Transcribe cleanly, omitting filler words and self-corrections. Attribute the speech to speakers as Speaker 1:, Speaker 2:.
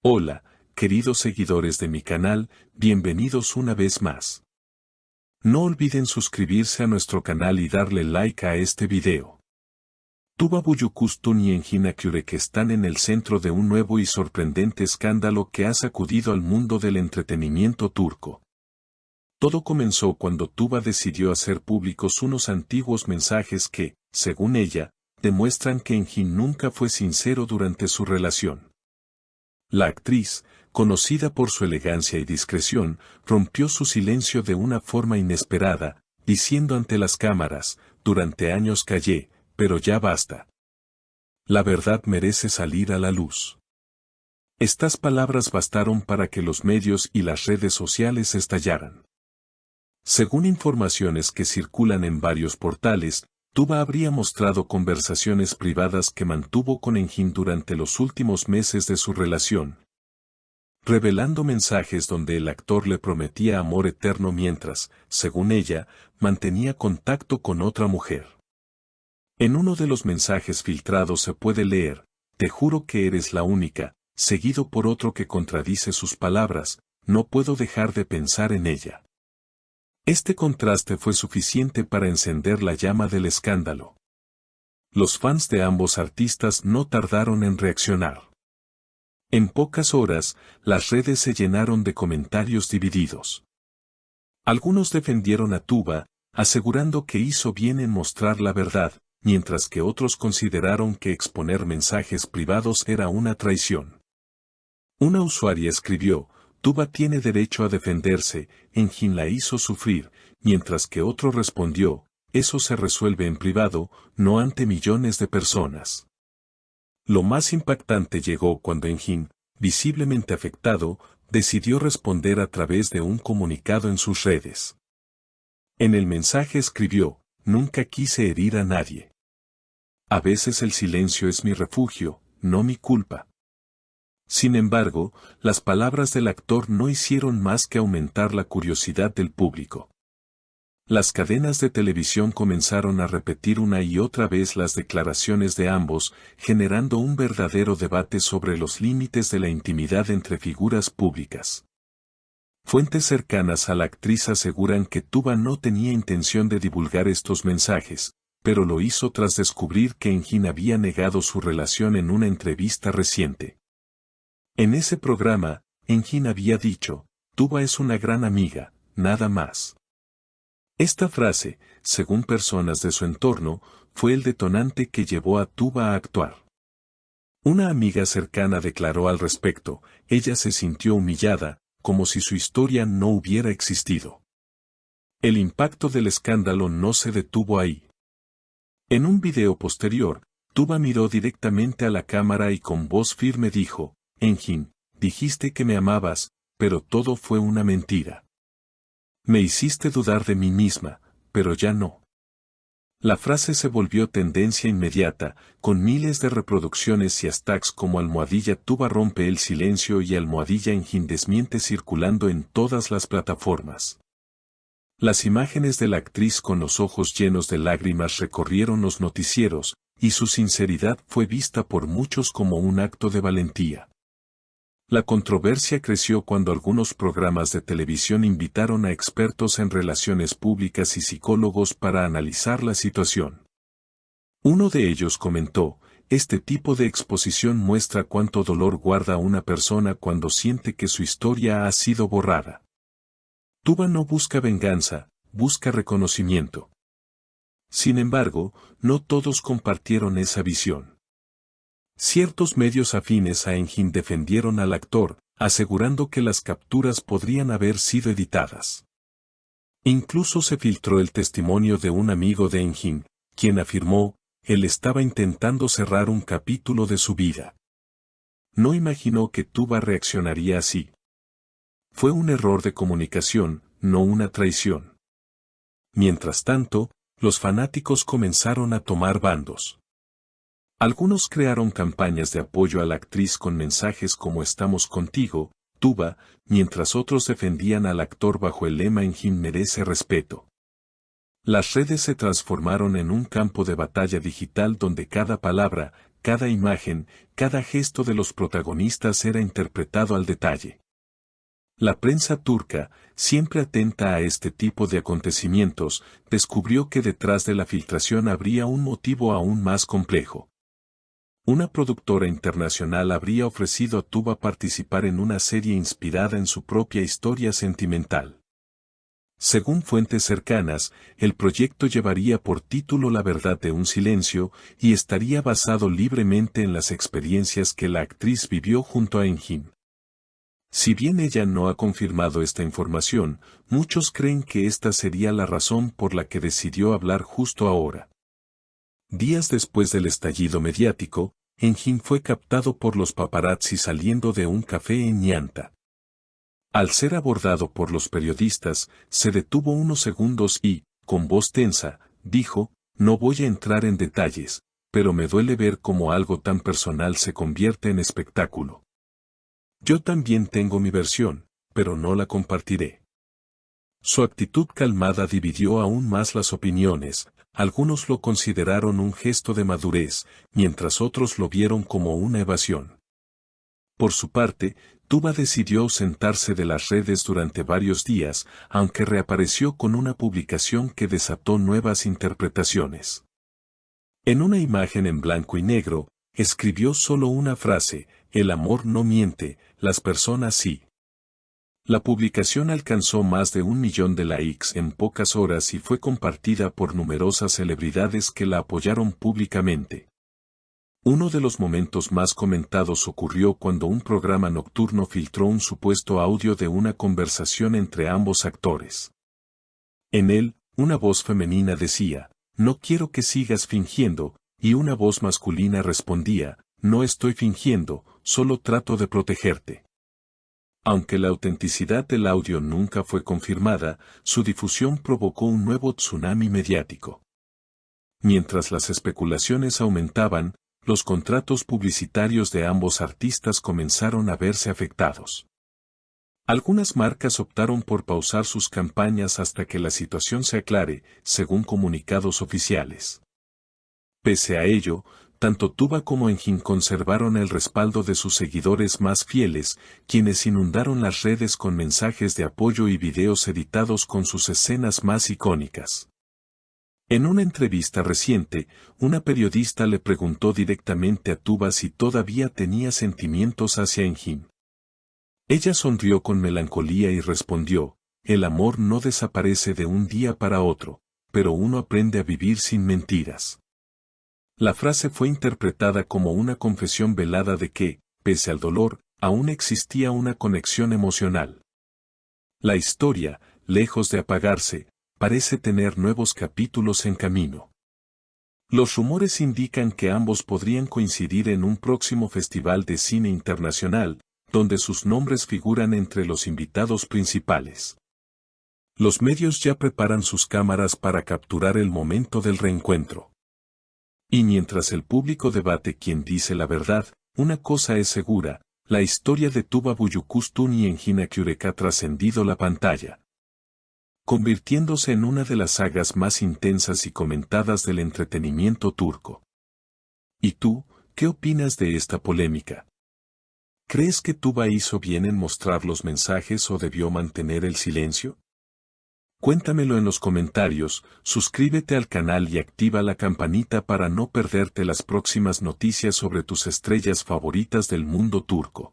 Speaker 1: Hola, queridos seguidores de mi canal, bienvenidos una vez más. No olviden suscribirse a nuestro canal y darle like a este video. Tuba Büyüküstün y Engin Akyürek están en el centro de un nuevo y sorprendente escándalo que ha sacudido al mundo del entretenimiento turco. Todo comenzó cuando Tuba decidió hacer públicos unos antiguos mensajes que, según ella, demuestran que Engin nunca fue sincero durante su relación. La actriz, conocida por su elegancia y discreción, rompió su silencio de una forma inesperada, diciendo ante las cámaras, durante años callé, pero ya basta. La verdad merece salir a la luz. Estas palabras bastaron para que los medios y las redes sociales estallaran. Según informaciones que circulan en varios portales, Tuba habría mostrado conversaciones privadas que mantuvo con Engin durante los últimos meses de su relación, revelando mensajes donde el actor le prometía amor eterno mientras, según ella, mantenía contacto con otra mujer. En uno de los mensajes filtrados se puede leer, "Te juro que eres la única", seguido por otro que contradice sus palabras, "No puedo dejar de pensar en ella". Este contraste fue suficiente para encender la llama del escándalo. Los fans de ambos artistas no tardaron en reaccionar. En pocas horas, las redes se llenaron de comentarios divididos. Algunos defendieron a Tuba, asegurando que hizo bien en mostrar la verdad, mientras que otros consideraron que exponer mensajes privados era una traición. Una usuaria escribió, "Tuba tiene derecho a defenderse, Engin la hizo sufrir", mientras que otro respondió, "Eso se resuelve en privado, no ante millones de personas". Lo más impactante llegó cuando Engin, visiblemente afectado, decidió responder a través de un comunicado en sus redes. En el mensaje escribió, "Nunca quise herir a nadie. A veces el silencio es mi refugio, no mi culpa". Sin embargo, las palabras del actor no hicieron más que aumentar la curiosidad del público. Las cadenas de televisión comenzaron a repetir una y otra vez las declaraciones de ambos, generando un verdadero debate sobre los límites de la intimidad entre figuras públicas. Fuentes cercanas a la actriz aseguran que Tuba no tenía intención de divulgar estos mensajes, pero lo hizo tras descubrir que Engin había negado su relación en una entrevista reciente. En ese programa, Engin había dicho, "Tuba es una gran amiga, nada más". Esta frase, según personas de su entorno, fue el detonante que llevó a Tuba a actuar. Una amiga cercana declaró al respecto, ella se sintió humillada, como si su historia no hubiera existido. El impacto del escándalo no se detuvo ahí. En un video posterior, Tuba miró directamente a la cámara y con voz firme dijo, "Engin, dijiste que me amabas, pero todo fue una mentira. Me hiciste dudar de mí misma, pero ya no". La frase se volvió tendencia inmediata, con miles de reproducciones y hashtags como #Tuba rompe el silencio y #Engin desmiente circulando en todas las plataformas. Las imágenes de la actriz con los ojos llenos de lágrimas recorrieron los noticieros, y su sinceridad fue vista por muchos como un acto de valentía. La controversia creció cuando algunos programas de televisión invitaron a expertos en relaciones públicas y psicólogos para analizar la situación. Uno de ellos comentó, "Este tipo de exposición muestra cuánto dolor guarda una persona cuando siente que su historia ha sido borrada". Tuba no busca venganza, busca reconocimiento. Sin embargo, no todos compartieron esa visión. Ciertos medios afines a Engin defendieron al actor, asegurando que las capturas podrían haber sido editadas. Incluso se filtró el testimonio de un amigo de Engin, quien afirmó, él estaba intentando cerrar un capítulo de su vida. No imaginó que Tuba reaccionaría así. Fue un error de comunicación, no una traición. Mientras tanto, los fanáticos comenzaron a tomar bandos. Algunos crearon campañas de apoyo a la actriz con mensajes como "Estamos contigo, Tuba", mientras otros defendían al actor bajo el lema "Engin merece respeto". Las redes se transformaron en un campo de batalla digital donde cada palabra, cada imagen, cada gesto de los protagonistas era interpretado al detalle. La prensa turca, siempre atenta a este tipo de acontecimientos, descubrió que detrás de la filtración habría un motivo aún más complejo. Una productora internacional habría ofrecido a Tuba participar en una serie inspirada en su propia historia sentimental. Según fuentes cercanas, el proyecto llevaría por título La verdad de un silencio y estaría basado libremente en las experiencias que la actriz vivió junto a Engin. Si bien ella no ha confirmado esta información, muchos creen que esta sería la razón por la que decidió hablar justo ahora. Días después del estallido mediático, Engin fue captado por los paparazzi saliendo de un café en Ñanta. Al ser abordado por los periodistas, se detuvo unos segundos y, con voz tensa, dijo: "No voy a entrar en detalles, pero me duele ver cómo algo tan personal se convierte en espectáculo. Yo también tengo mi versión, pero no la compartiré". Su actitud calmada dividió aún más las opiniones. Algunos lo consideraron un gesto de madurez, mientras otros lo vieron como una evasión. Por su parte, Tuba decidió ausentarse de las redes durante varios días, aunque reapareció con una publicación que desató nuevas interpretaciones. En una imagen en blanco y negro, escribió solo una frase: "El amor no miente, las personas sí". La publicación alcanzó más de 1 millón de likes en pocas horas y fue compartida por numerosas celebridades que la apoyaron públicamente. Uno de los momentos más comentados ocurrió cuando un programa nocturno filtró un supuesto audio de una conversación entre ambos actores. En él, una voz femenina decía: "No quiero que sigas fingiendo", y una voz masculina respondía: "No estoy fingiendo, solo trato de protegerte". Aunque la autenticidad del audio nunca fue confirmada, su difusión provocó un nuevo tsunami mediático. Mientras las especulaciones aumentaban, los contratos publicitarios de ambos artistas comenzaron a verse afectados. Algunas marcas optaron por pausar sus campañas hasta que la situación se aclare, según comunicados oficiales. Pese a ello, tanto Tuba como Engin conservaron el respaldo de sus seguidores más fieles, quienes inundaron las redes con mensajes de apoyo y videos editados con sus escenas más icónicas. En una entrevista reciente, una periodista le preguntó directamente a Tuba si todavía tenía sentimientos hacia Engin. Ella sonrió con melancolía y respondió: "El amor no desaparece de un día para otro, pero uno aprende a vivir sin mentiras". La frase fue interpretada como una confesión velada de que, pese al dolor, aún existía una conexión emocional. La historia, lejos de apagarse, parece tener nuevos capítulos en camino. Los rumores indican que ambos podrían coincidir en un próximo festival de cine internacional, donde sus nombres figuran entre los invitados principales. Los medios ya preparan sus cámaras para capturar el momento del reencuentro. Y mientras el público debate quién dice la verdad, una cosa es segura: la historia de Tuba Büyüküstün y Engin Akyürek ha trascendido la pantalla, convirtiéndose en una de las sagas más intensas y comentadas del entretenimiento turco. ¿Y tú, qué opinas de esta polémica? ¿Crees que Tuba hizo bien en mostrar los mensajes o debió mantener el silencio? Cuéntamelo en los comentarios, suscríbete al canal y activa la campanita para no perderte las próximas noticias sobre tus estrellas favoritas del mundo turco.